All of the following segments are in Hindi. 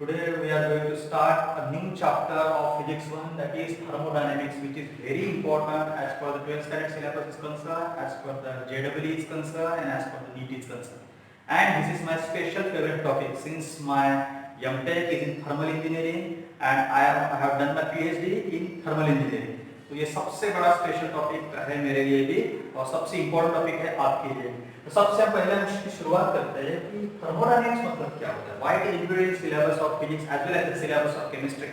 Today we are going to start a new chapter of Physics 1, that is thermodynamics, which is very important as per the 12th standard syllabus is concerned, as per the JEE is concerned, and as per the NEET is concerned. And this is my special favorite topic since my MTech is in thermal engineering and I have done my PhD in thermal engineering. तो ये सबसे बड़ा स्पेशल टॉपिक है मेरे लिए भी और सबसे इम्पोर्टेंट टॉपिक है आपके लिए। तो सबसे पहले हम इसकी शुरुआत करते हैं कि थर्मोडायनेमिक्स मतलब क्या होता है, why it is included in syllabus of physics as well as the syllabus of chemistry.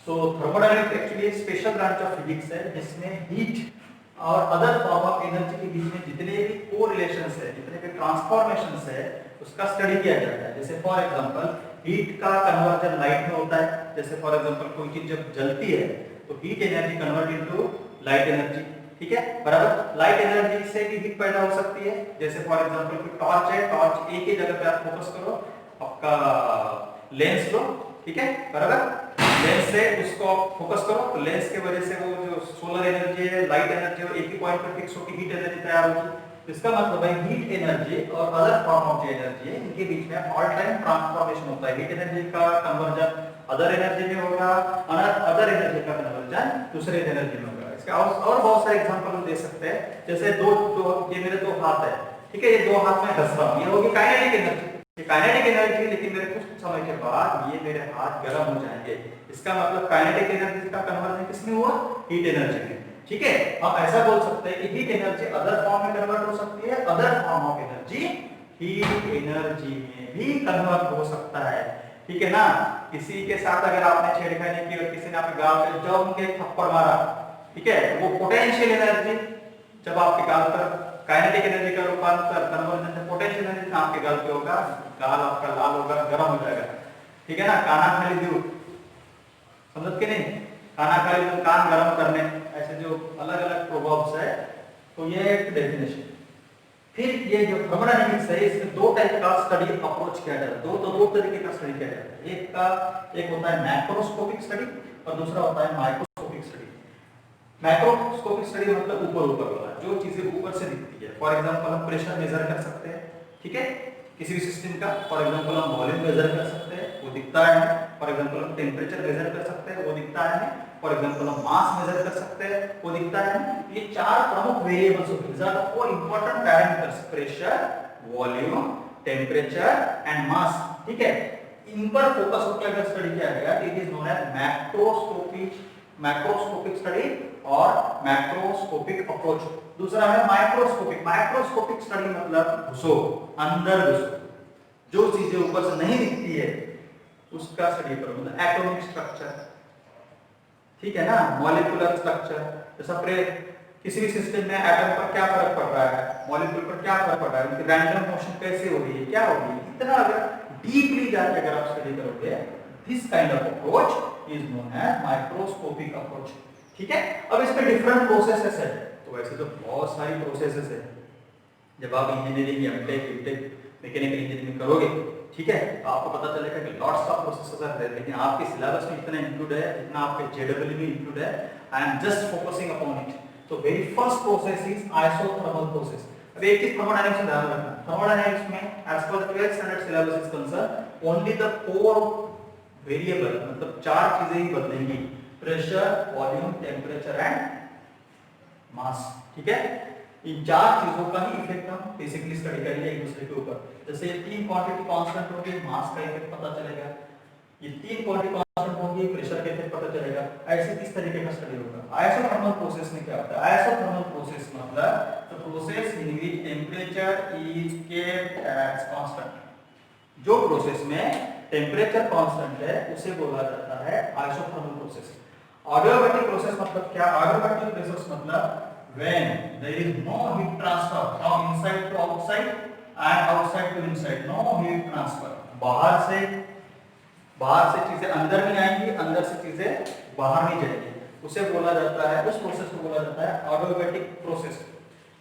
So thermodynamics actually special branch of physics है जिसमें हीट और अदर फॉर्म ऑफ एनर्जी के बीच में जितने भी कोरिलेशंस है, जितने भी ट्रांसफॉर्मेशंस है, उसका स्टडी किया जाता है। जैसे फॉर एग्जांपल हीट का कन्वर्जन लाइट में होता है। जैसे फॉर एग्जांपल कोई चीज जब जलती है तो heat energy convert into light energy, ठीक है, बराबर। लाइट एनर्जी से भी हीट पैदा हो सकती है। जैसे फॉर एग्जांपल कोई टॉर्च है, टॉर्च एक ही जगह पे आप फोकस करो, आपका लेंस लो, ठीक है, बराबर। लेंस से उसको फोकस करो तो लेंस के वजह से वो जो सोलर एनर्जी है, लाइट एनर्जी है, एक ही पॉइंट पर फिक्स होकर हीट एनर्जी तैयार होगी। इसका मतलब है हीट एनर्जी और अदर फॉर्म ऑफ जो एनर्जी है इनके बीच में ऑल टाइम ट्रांसफॉर्मेशन होता है। हीट एनर्जी का कन्वर्जन अदर एनर्जी में होगा, अदर एनर्जी का कन्वर्जन दूसरे एनर्जी में होगा। इसका और बहुत सारे एग्जांपल हम दे सकते हैं। जैसे ये मेरे दो हाथ है, ठीक है, ये दो हाथ में घस रहा हूं, ये होगी काइनेटिक एनर्जी, ये काइनेटिक एनर्जी। लेकिन मेरे कुछ समय के बाद ये मेरे हाथ गर्म हो जाएंगे, इसका मतलब काइनेटिक एनर्जी का कन्वर्जन किसमें हुआ, हीट एनर्जी में, ठीक है। हम ऐसा बोल सकते हैं कि हीट एनर्जी अदर फॉर्म में कन्वर्ट हो सकती है, other form of energy heat energy में भी कन्वर्ट हो सकता है, ठीक है ना। किसी के साथ अगर आपने छेड़खानी की और किसी ने आपके गाल पे जम के थप्पड़ मारा, ठीक है, वो पोटेंशियल एनर्जी जब आपके गाल पर काइनेटिक एनर्जी का रूपांतर कन्वर्जन से पोटेंशियल एनर्जी आपके गाल पे होगा, गाल आपका लाल होगा, गर्म हो जाएगा, ठीक है ना। काना खाली दूर, समझ के नहीं, खाना खाली दूर, कान गर्म करने, ऐसे जो अलग अलग प्रोवर्ब्स है। तो ये एक डेफिनेशन। फिर ये जो थर्मोडायनेमिक्स है इसमें दो टाइप का स्टडी अप्रोच किया जाता है, दो तरीके का स्टडी किया जाता है। एक होता है मैक्रोस्कोपिक स्टडी और दूसरा होता है माइक्रोस्कोपिक स्टडी। मैक्रोस्कोपिक स्टडी मतलब ऊपर वाला, जो चीजें ऊपर से दिखती है। फॉर एग्जांपल हम प्रेशर मेजर कर सकते हैं, ठीक है, किसी भी सिस्टम का। फॉर एग्जांपल हम वॉल्यूम मेजर कर सकते हैं, वो दिखता है। फॉर एग्जांपल हम टेम्परेचर मेजर कर सकते हैं, वो दिखता है। फॉर एग्जांपल हम मास मेजर कर सकते हैं, वो दिखता है। ये चार प्रमुख वेरिएबल्स होते हैं, these are the four important parameters: pressure, volume, temperature and mass, ठीक है। इन पर फोकस होकर अगर स्टडी किया गया, it is known as macroscopic study और मैक्रोस्कोपिक अप्रोच। दूसरा है माइक्रोस्कोपिक। माइक्रोस्कोपिक स्टडी मतलब घुसो, अंदर घुसो, जो चीजें ऊपर से नहीं दिखती है उसका स्टडी करो, मतलब एटॉमिक स्ट्रक्चर, ठीक है ना, मॉलिक्यूलर स्ट्रक्चर। जैसा किसी भी सिस्टम में एटम पर क्या फर्क पड़ रहा है, मॉलिक्यूल पर क्या फर्क पड़ रहा है, उनकी रैंडम मोशन कैसे हो रही है, क्या हो रही है, इतना अगर डीपली जाके अगर आप स्टडी करोगे, this kind of approach is known as microscopic approach, ठीक है। अब इसमें डिफरेंट प्रोसेसेस है। तो वैसे तो बहुत सारी प्रोसेसेस है। जब आप इंजीनियरिंग या एमटेक मैकेनिकल इंजीनियरिंग करोगे, ठीक है, तो आपको पता चलेगा कि lots of processes are there, लेकिन आपके सिलेबस में इतना इंक्लूड है जितना आपके जेडब्ल्यू में इंक्लूड है। I am just focusing upon it. तो very first process is isothermal process. अब एक चीज थर्मोडायनेमिक्स में ध्यान रखना, थर्मोडायनेमिक्स में एज पर 12th standard syllabus is concern only the four variable, मतलब चार चीजें ही बदलेंगी: pressure, volume, temperature and mass, ठीक है। इन चार चीजों का ही इफेक्ट हम बेसिकली स्टडी करेंगे एक दूसरे के ऊपर। जैसे ये तीन क्वांटिटी कांस्टेंट होगी, मास का इफेक्ट पता चलेगा। ये तीन क्वांटिटी कांस्टेंट होगी, प्रेशर का इफेक्ट पता चलेगा। ऐसे किस तरीके का स्टडी होगा। आइसोथर्मल प्रोसेस में क्या होता है, आइसोथर्मल प्रोसेस मतलब the process in which temperature is kept as constant. जो प्रोसेस में टेम्परेचर कांस्टेंट है उसे बोला जाता है आइसोथर्मल प्रोसेस। एडियाबैटिक प्रोसेस मतलब क्या, एडियाबैटिक प्रोसेस मतलब when there is no heat transfer from inside to outside and outside to inside, no heat transfer, बाहर से चीजें अंदर नहीं आएंगी, अंदर से चीजें बाहर नहीं जाएंगी, उसे बोला जाता है, उस प्रोसेस को बोला जाता है एडियाबैटिक प्रोसेस।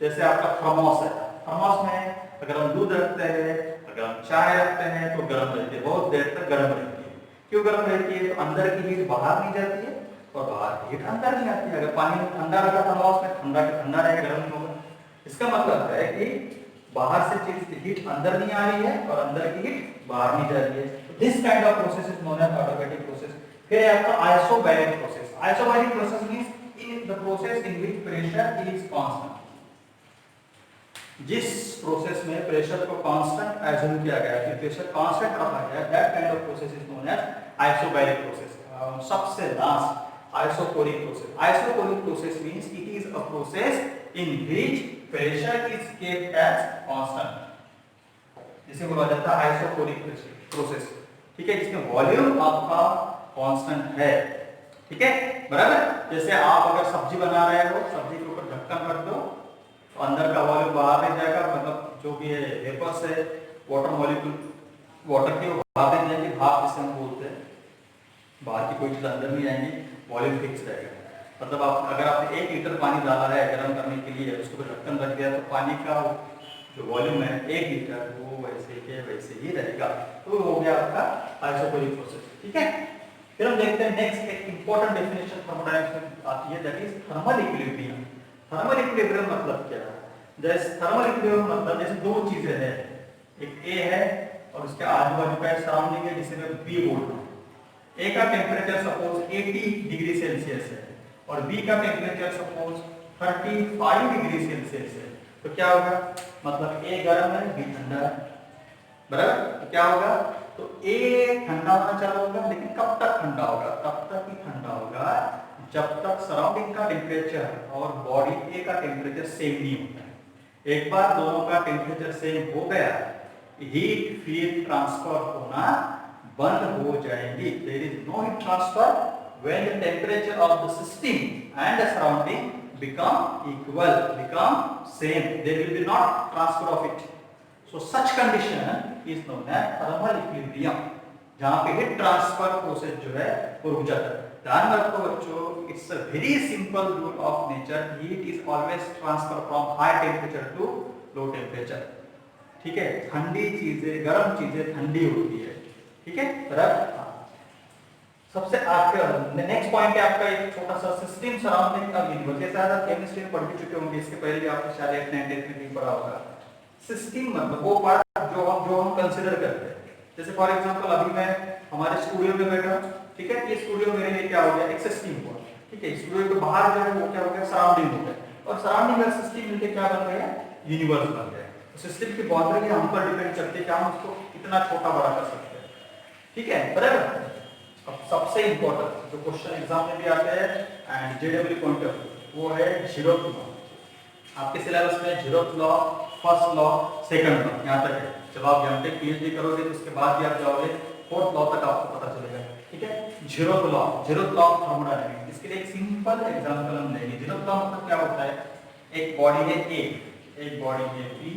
जैसे आपका थर्मोस है, थर्मोस में अगर हम दूध रखते हैं, अगर हम चाय रखते हैं तो गर्म रहती है, बहुत देर तक गर्म रहती है। क्यों गर्म रहती है, तो अंदर की हीट बाहर नहीं जाती है और बाहर हीट अंदर नहीं आती है। अगर पानी में ठंडा रखा था लॉस में, ठंडा के ठंडा रहेगा, गर्म नहीं होगा। इसका मतलब है कि बाहर से चीज हीट अंदर नहीं आ रही है और अंदर की हीट बाहर नहीं जा रही है। तो this kind of process is known as adiabatic process. फिर है आपका isobaric process. Isobaric process means in the process in which pressure is constant. जिस प्रोसेस में प्रेशर को कांस्टेंट एज्यूम किया गया है, प्रेशर कांस्टेंट रखा गया है, that kind of process is known as isobaric process. सबसे last isochoric process. Isochoric process means it is a process in which pressure is kept as constant. जिसे बोला जाता है आइसोकोरिक प्रोसेस, ठीक है, जिसमें वॉल्यूम आपका कांस्टेंट है, ठीक है, बराबर। जैसे आप अगर सब्जी बना रहे हो, सब्जी के ऊपर ढक्कन रख दो तो अंदर का वॉल्यूम बाहर नहीं जाएगा, मतलब जो भी है वेपर्स है, वाटर मॉलिक्यूल, वाटर के बाहर नहीं जाएंगे, भाप जिसे हम बोलते हैं, बाहर की कोई चीज अंदर नहीं आएंगी, वॉल्यूम फिक्स रहेगा। मतलब आप अगर आपने 1 लीटर पानी डाला है गर्म करने के लिए, उसको ढक्कन रख दिया तो पानी का जो वॉल्यूम है 1 लीटर वो वैसे के वैसे ही रहेगा। तो हो गया आपका आइसोकोरिक प्रोसेस, ठीक है। फिर हम देखते हैं नेक्स्ट एक इंपॉर्टेंट डेफिनेशन थर्मोडायनामिक्स में आती है, that is thermal equilibrium. Thermal equilibrium मतलब क्या है? जैसे थर्मल इक्विलिब्रियम मतलब जैसे दो चीजें हैं, एक ए है और उसके आजू बाजू का सराउंडिंग है जिसे मैं बी बोल रहा हूँ। ए का टेम्परेचर सपोज 80 डिग्री सेल्सियस है और बी का टेम्परेचर सपोज 35 डिग्री सेल्सियस है, तो क्या होगा? मतलब ए गर्म है, बी ठंडा है, बराबर। तो क्या होगा? तो ए ठंडा होना चालू होगा, लेकिन कब तक ठंडा होगा? तब तक ही ठंडा होगा जब तक सराउंडिंग का टेम्परेचर और बॉडी ए का टेम्परेचर सेम नहीं होता है। एक बार दोनों का टेम्परेचर सेम हो गया, हीट फिर ट्रांसफर होना बंद हो जाएगी। There is no heat transfer when the temperature of the system and the surrounding become equal, become same, there will be not transfer of it. So such condition is known as thermal equilibrium, जहाँ पे हीट ट्रांसफर प्रोसेस जो है वो रुक जाता है। ध्यान रखो बच्चों, it's a very simple rule of nature, heat is always transfer from high temperature to low temperature, ठीक है। ठंडी चीजें, गर्म चीजें ठंडी होती है, ठीक है, बराबर। सबसे आखिर नेक्स्ट पॉइंट है आपका एक छोटा सा सिस्टम सराउंडिंग का यूनिवर्स। जैसे आप केमिस्ट्री में पढ़ भी चुके होंगे, इसके पहले भी आपने शायद 8th 9th में पढ़ा होगा। सिस्टम मतलब वो पार्ट जो हम कंसीडर करते हैं। जैसे फॉर एग्जांपल अभी मैं हमारे स्टूडियो में बैठा हूं, ठीक है, ये स्टूडियो मेरे लिए क्या हो गया? एक सिस्टम हुआ, ठीक है। स्टूडियो के बाहर जो है वो क्या हो गया? सराउंडिंग हो गया, और सराउंडिंग और सिस्टम मिलकर क्या बन गया? यूनिवर्स बन गया। सिस्टम की बाउंड्री हम पर डिपेंड करती है कि हम उसको कितना छोटा बड़ा कर सकते हैं, ठीक है, बराबर। अब सबसे इंपॉर्टेंट जो क्वेश्चन एग्जाम में भी आते हैं and JW point of view, वो है जीरोथ लॉ। आपके सिलेबस में zeroth law, first law, second law यहाँ तक है। जब आप एमटेक पीएचडी करोगे तो उसके बाद भी आप जाओगे 4th लॉ तक, आपको पता चलेगा, ठीक है। Zeroth law of thermodynamics. इसके लिए एक सिंपल एग्जांपल हम लेंगे। जीरोथ लॉ मतलब क्या होता है? एक बॉडी है ए, एक बॉडी है बी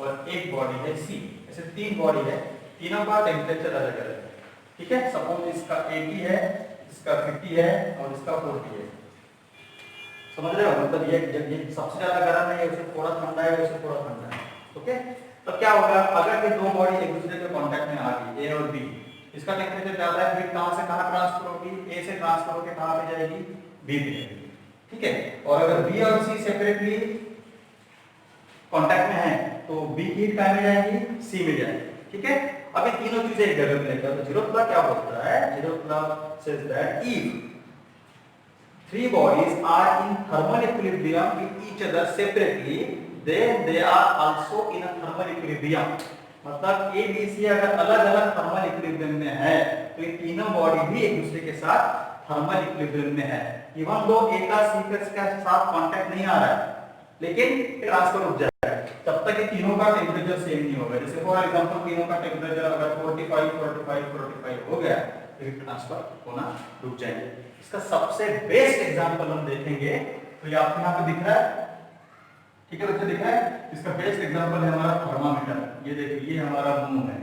और एक बॉडी है सी। ऐसे 3 बॉडी है, तीनों का टेम्परेचर अलग अलग है, ठीक है। सपोज इसका 80 है, इसका 50 है और इसका 40 है। समझ रहे हो? मतलब ये सबसे ज्यादा गर्म है, उसे थोड़ा ठंडा है, उसे थोड़ा ठंडा है, ओके। तो क्या होगा अगर ये दो बॉडी एक दूसरे के कांटेक्ट में आ गई, ए और बी, इसका टेम्परेचर ज्यादा है, हीट कहां से कहां ट्रांसफर होगी? ए से ट्रांसफर होकर कहां पे जाएगी? बी पे जाएगी, ठीक है। और अगर बी और सी सेपरेटली कांटेक्ट में है तो बी हीट कहां में जाएगी? सी में जाएगी, ठीक है। अभी तीनों चीजें एक जगह पे लेकर, तो जीरोथ लॉ क्या बोलता है? Zeroth law says that if 3 bodies are in thermal equilibrium with each other separately, then they are also in a thermal equilibrium. मतलब ए बी सी अगर अलग-अलग थर्मल इक्विलिब्रियम में है तो ये तीनों बॉडी भी एक दूसरे के साथ थर्मल इक्विलिब्रियम में है। इवन दो ए का सी के साथ कांटेक्ट नहीं आ रहा है, लेकिन ट्रांसफर रुक जाएगा तब तक ये तीनों का टेम्परेचर सेम नहीं होगा। जैसे फॉर एग्जांपल तीनों का टेम्परेचर अगर 45 हो गया तो ट्रांसफर होना रुक जाएंगे। इसका सबसे बेस्ट एग्जांपल हम देखेंगे, तो ये आपको यहाँ पे दिख रहा है, ठीक है बच्चे, दिख रहा है। इसका बेस्ट एग्जांपल है हमारा थर्मामीटर। ये देखिए, ये हमारा मुंह है,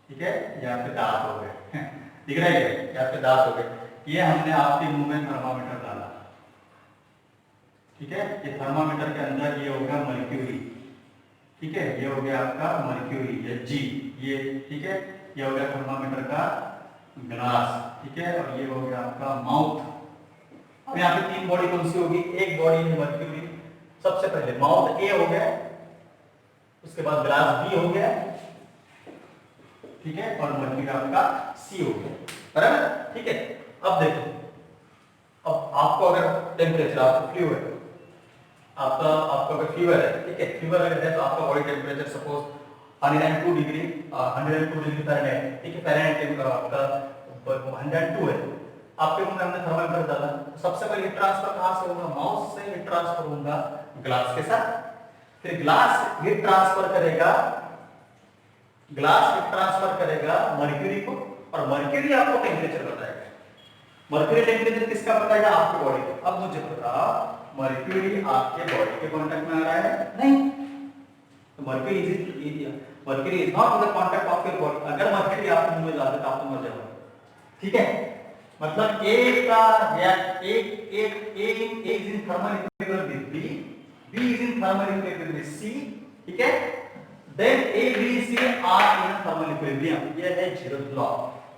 ठीक है, यहाँ पे दांत हो गए दिख रहा है, यहाँ पे दांत हो गए। ये हमने आपके मुंह में थर्मामीटर डाला, ठीक है। ये थर्मामीटर के अंदर ये हो गया मर्क्यूरी, ठीक है, ये हो गया आपका मर्क्यूरी, ये जी, ये ठीक है, ये हो गया थर्मामीटर का ग्लास, ठीक है, और ये हो गया आपका माउथ। अब यहाँ पे 3 बॉडी कौन सी होगी? एक बॉडी है मर्क्यूरी, सबसे पहले माउथ ए हो गया, उसके बाद ग्लास बी हो गया, ठीक है, और मर्क्यूरी आपका C हो गया, बराबर, ठीक है। अब देखो, अब आपको अगर टेम्परेचर, आपको फ्लू है, आपका आपका अगर फीवर है, ठीक है, फीवर अगर है तो आपका body temperature suppose 102 degree, 102 degree Fahrenheit, ठीक है, फ़ारेनहाइट आपका 102 है, आपके मुंह में हमने थर्मामीटर डाला, तो सबसे पहले हीट ट्रांसफर कहां से होगा? माउथ से हीट ट्रांसफर होगा ग्लास के साथ, फिर ग्लास हीट ट्रांसफर करेगा, ग्लास हीट ट्रांसफर करेगा मर्क्यूरी को, और मर्क्यूरी आपको टेम्परेचर बताएगा। मर्क्यूरी टेम्परेचर किसका बताएगा? आपके बॉडी का। अब मुझे बता, मर्क्यूरी आपके बॉडी के कांटेक्ट में आ रहा है? नहीं, तो mercury is not in the contact of your body. अगर मर्क्यूरी आपके मुंह में डाल दे तो आप तो मर जाओगे, ठीक है। मतलब A का react A is in thermal equilibrium with B is in thermal equilibrium with C, ठीक है, then A, B, C are in thermal equilibrium, ये है जीरोथ लॉ,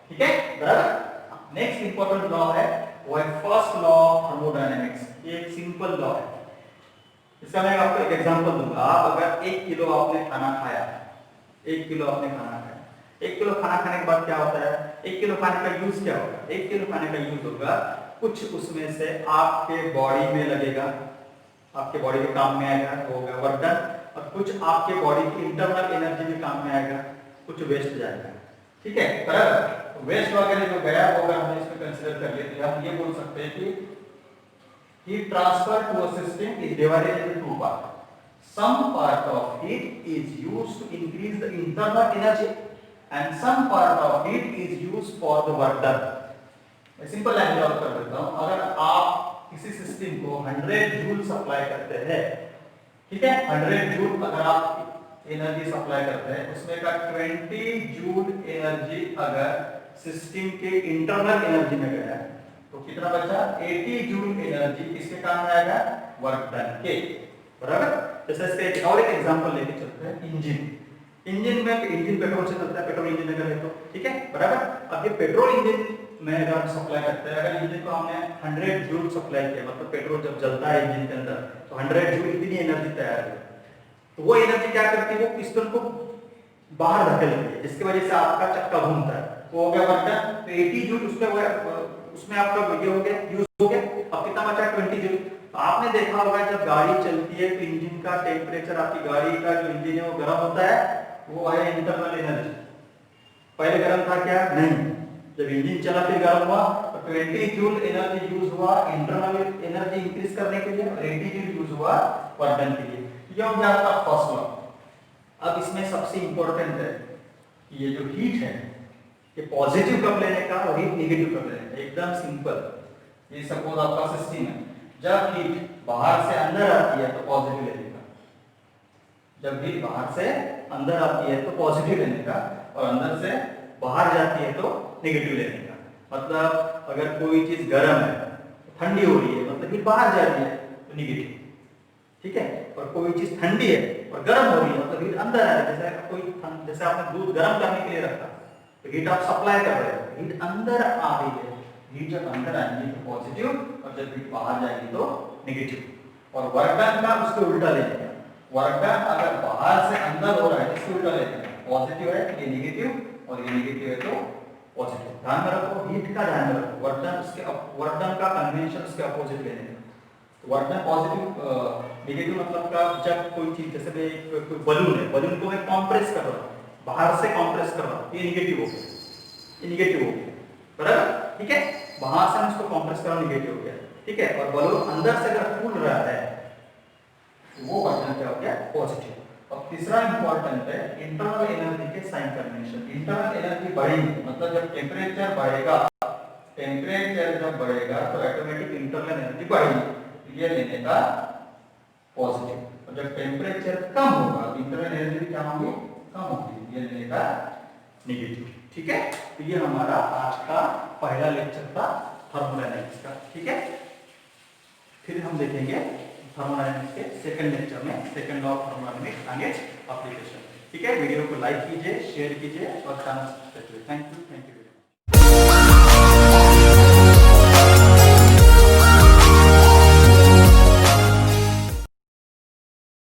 ठीक है, बराबर। नेक्स्ट इंपॉर्टेंट लॉ है वो है फर्स्ट लॉ ऑफ थर्मोडायनेमिक्स, ये एक सिंपल लॉ है। इसका मैं आपको एक एग्जांपल दूंगा। आप अगर 1 किलो आपने खाना खाया, 1 किलो आपने खाना खाया, 1 किलो खाना खाने के बाद क्या होता है? 1 किलो खाने का यूज क्या होगा? 1 किलो खाने का यूज होगा, कुछ उसमें से आपके बॉडी में लगेगा, आपके बॉडी के काम में आएगा, वो होगा वर्क डन, और कुछ आपके बॉडी की इंटरनल एनर्जी भी काम में आएगा, कुछ वेस्ट जाएगा, ठीक है, बराबर। वेस्ट वगैरह जो गया वो अगर हमने इसमें कंसीडर कर लिया तो हम ये बोल सकते हैं कि heat transfer to a system is divided into two parts. Some part of heat is used to increase the internal energy and some part of heat is used for the work done. मैं सिंपल लैंग्वेज और कर देता हूँ। अगर आप किसी सिस्टम को 100 जूल सप्लाई करते हैं, ठीक है, 100 जूल अगर आप एनर्जी सप्लाई करते हैं, उसमें का 20 जूल एनर्जी अगर सिस्टम के इंटरनल एनर्जी में गया तो कितना बचा? 80 जूल एनर्जी किसके काम में आएगा? वर्क डन के, बराबर। जैसे इसका एक और एक एग्जांपल लेके चलते हैं, इंजन में इंजन पेट्रोल से चलता है, पेट्रोल इंजन अगर है तो, ठीक है, बराबर। अब ये पेट्रोल इंजन में अगर हम सप्लाई करते हैं, अगर इंजन को हमने 100 जूल सप्लाई किया, मतलब पेट्रोल जब जलता है इंजन के अंदर तो 100 जूल इतनी एनर्जी तैयार है, तो वो एनर्जी क्या करती है? वो पिस्टन को बाहर धकेलती है, जिसकी वजह से आपका चक्का घूमता है, वो हो गया वर्क डन। तो 80 जूल उसमें आपका ये हो गया, यूज हो गया। अब कितना बचा? 20 जूल। तो आपने देखा होगा जब गाड़ी चलती है तो इंजन का टेम्परेचर, आपकी गाड़ी का जो इंजन है वो गर्म होता है, वो है इंटरनल एनर्जी। पहले गर्म था क्या? नहीं। जब इंजन चला फिर गर्म हुआ, तो 20 जूल एनर्जी यूज हुआ इंटरनल एनर्जी इंक्रीज करने के लिए, और 80 जूल यूज हुआ वर्क डन के लिए। ये हो गया आपका फर्स्ट लॉ। अब इसमें सबसे इंपॉर्टेंट है कि ये जो हीट है, ये पॉजिटिव कब लेने का और हीट नेगेटिव कब लेने का। एकदम सिंपल। ये सपोज आपका सिस्टम है, जब हीट बाहर से अंदर आती है तो पॉजिटिव लेने का, जब हीट बाहर से अंदर आती है तो पॉजिटिव लेने का, और अंदर से बाहर जाती है तो नेगेटिव लेने का। मतलब अगर कोई चीज गर्म है, ठंडी हो रही है, मतलब हीट बाहर जा रही है तो नेगेटिव, ठीक है, और कोई चीज ठंडी है और गर्म हो रही है, मतलब हीट अंदर आ रही है। जैसे आपने दूध गर्म करने के लिए रखा तो हीट आप सप्लाई कर रहे हो, हीट अंदर आ रही है, हीट जब अंदर आएगी तो पॉजिटिव, और जब हीट बाहर जाएगी तो नेगेटिव। और वर्क डन का उसके उल्टा लेने का। वर्क डन अगर बाहर से अंदर हो रहा है इसके उल्टा लेने का, पॉजिटिव है ये नेगेटिव, और ये नेगेटिव है तो पॉजिटिव। ध्यान में रखो, हीट का ध्यान में रखो। वर्क डन का कन्वेंशन उसके अपोजिट लेने का। वर्क डन पॉजिटिव, नेगेटिव मतलब का जब कोई चीज, जैसे कोई बलून है, बलून को मैं कंप्रेस कर रहा हूं, बाहर से कंप्रेस कर रहा हूं, ये नेगेटिव हो गया, ये नेगेटिव हो गया, बराबर, ठीक है। बाहर से हम इसको कंप्रेस कर रहा हूं, नेगेटिव हो गया, ठीक है। और बलून अंदर से अगर फूल रहा है तो वो वर्क डन क्या हो गया? पॉजिटिव। और तीसरा इंपॉर्टेंट है इंटरनल एनर्जी के साइन कन्वेंशन। इंटरनल एनर्जी बढ़ेगी, मतलब जब टेम्परेचर बढ़ेगा, टेम्परेचर जब बढ़ेगा तो ऑटोमेटिक इंटरनल एनर्जी बढ़ेगी, ये लेने का पॉजिटिव। और जब टेम्परेचर कम होगा तो इंटरनल एनर्जी क्या होगी? कम होगी, ये लेने का नेगेटिव, ठीक है। तो ये हमारा आज का पहला लेक्चर था थर्मोडायनेमिक्स का, ठीक है। फिर हम देखेंगे थर्मोडायनेमिक्स के सेकंड लेक्चर में second law of thermodynamics and its application, ठीक है। वीडियो को लाइक कीजिए, शेयर कीजिए और चैनल सब्सक्राइब कीजिए। Thank you.